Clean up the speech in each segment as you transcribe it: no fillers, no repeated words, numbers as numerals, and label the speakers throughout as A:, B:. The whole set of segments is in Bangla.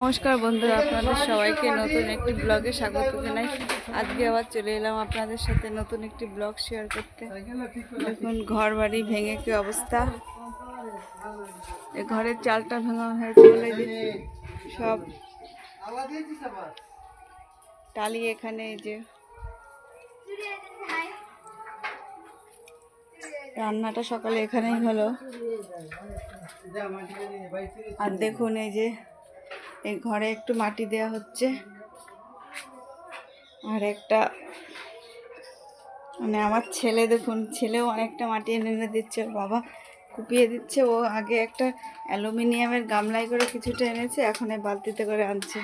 A: নমস্কার বন্ধুরা, আপনাদের সবাইকে নতুন একটি ব্লগে স্বাগত জানাই। আজকে আবার চলে এলাম আপনাদের সাথে নতুন একটি ব্লগ শেয়ার করতে। দেখুন ঘর বাড়ি ভেঙে কি অবস্থা। এই ঘরের চালটা ভাঙা হয়েছে বলে সব টালি এখানে এই যে রান্নাটা সকালে এখানেই হলো। আর দেখুন এই যে এই ঘরে একটু মাটি দেওয়া হচ্ছে, আর একটা মানে আমার ছেলে দেখুন, ছেলেও অনেকটা মাটি এনে এনে দিচ্ছে, ওর বাবা কুপিয়ে দিচ্ছে। ও আগে একটা অ্যালুমিনিয়ামের গামলায় করে কিছুটা এনেছে, এখন এই বালতিতে করে আনছে।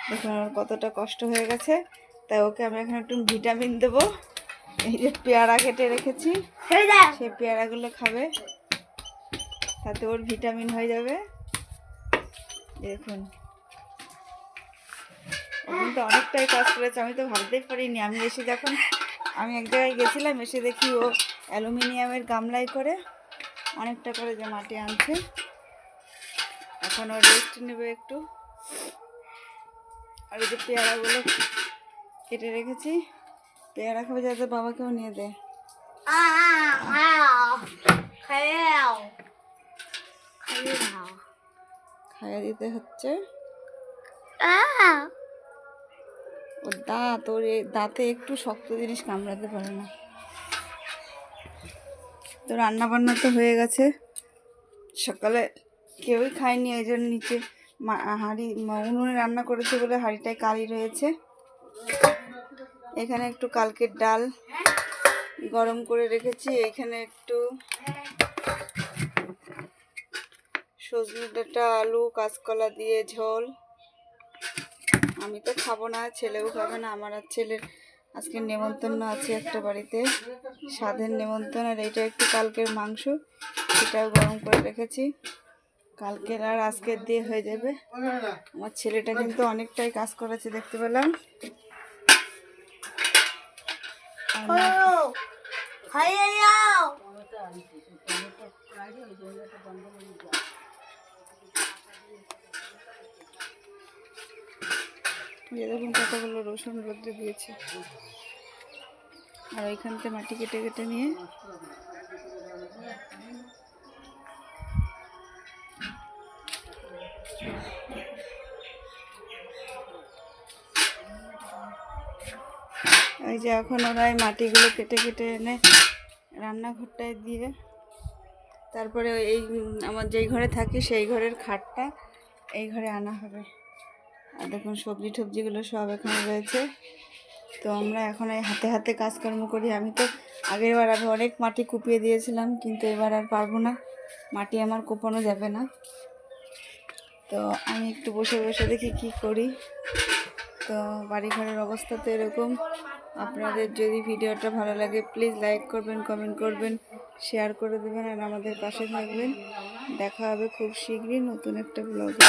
A: দেখুন ওর কতটা কষ্ট হয়ে গেছে। তাই ওকে আমি এখন একটু ভিটামিন দেবো। এই যে পেয়ারা কেটে রেখেছি, সেই পেয়ারাগুলো খাবে, তাতে ওর ভিটামিন হয়ে যাবে। দেখুন ও কিন্তু অনেকটাই কাজ করেছে, আমি তো ভাবতেই পারিনি। আমি এসে যখন আমি এক জায়গায় গেছিলাম, এসে দেখি ও অ্যালুমিনিয়ামের গামলায় করে অনেকটা করে যে মাটি আনছে। এখন ও রেস্ট নেবে একটু। আর এই যে পেয়ারাগুলো কেটে রেখেছি, পেয়ারা খাবে যাতে বাবাকেও নিয়ে দেয়। খাইয়ে দিতে হচ্ছে। ওর দাঁত, ওর দাঁতে একটু শক্ত জিনিস কামড়াতে পারে না। তো রান্না বান্না তো হয়ে গেছে, সকালে কেউই খায়নি, এই জন্য নিচে হাঁড়ি উনুনে রান্না করেছে বলে হাঁড়িটায় কালি রয়েছে। এখানে একটু কালকের ডাল গরম করে রেখেছি, এখানে একটু সজনে ডাঁটা আলু কাঁচকলা দিয়ে ঝোল। আমি তো খাবো না, ছেলেও খাবে না। আমার আর ছেলের আজকে নেমন্তন্ন আছে একটা বাড়িতে, স্বাদের নেমন্তন্ন। আর এইটা একটু কালকের মাংস, সেটাও গরম করে রেখেছি। কালকের আর আজকের দিয়ে হয়ে যাবে। আমার ছেলেটা কিন্তু অনেকটাই কাজ করেছে দেখতে পেলাম। দেখুন কতগুলো রসুন রোদ্রে দিয়েছে। আর ওইখান থেকে মাটি কেটে কেটে নিয়ে এই যে এখন ওরা এই মাটিগুলো কেটে কেটে এনে রান্নাঘরটায় দিয়ে, তারপরে এই আমার যেই ঘরে থাকি সেই ঘরের খাটটা এই ঘরে আনা হবে। আর দেখুন সবজি টবজিগুলো সব এখানে রয়েছে। তো আমরা এখন এই হাতে হাতে কাজকর্ম করি। আমি তো আগের বার আমি অনেক মাটি কুপিয়ে দিয়েছিলাম, কিন্তু এবার আর পারবো না, মাটি আমার কোপানো যাবে না। তো আমি একটু বসে বসে দেখি কি করি। তো বাড়িঘরের অবস্থা তো এরকম। আপনাদের যদি ভিডিওটা ভালো লাগে প্লিজ লাইক করবেন, কমেন্ট করবেন, শেয়ার করে দেবেন, আর আমাদের পাশে থাকবেন। দেখা হবে খুব শীঘ্রই নতুন একটা ব্লগে।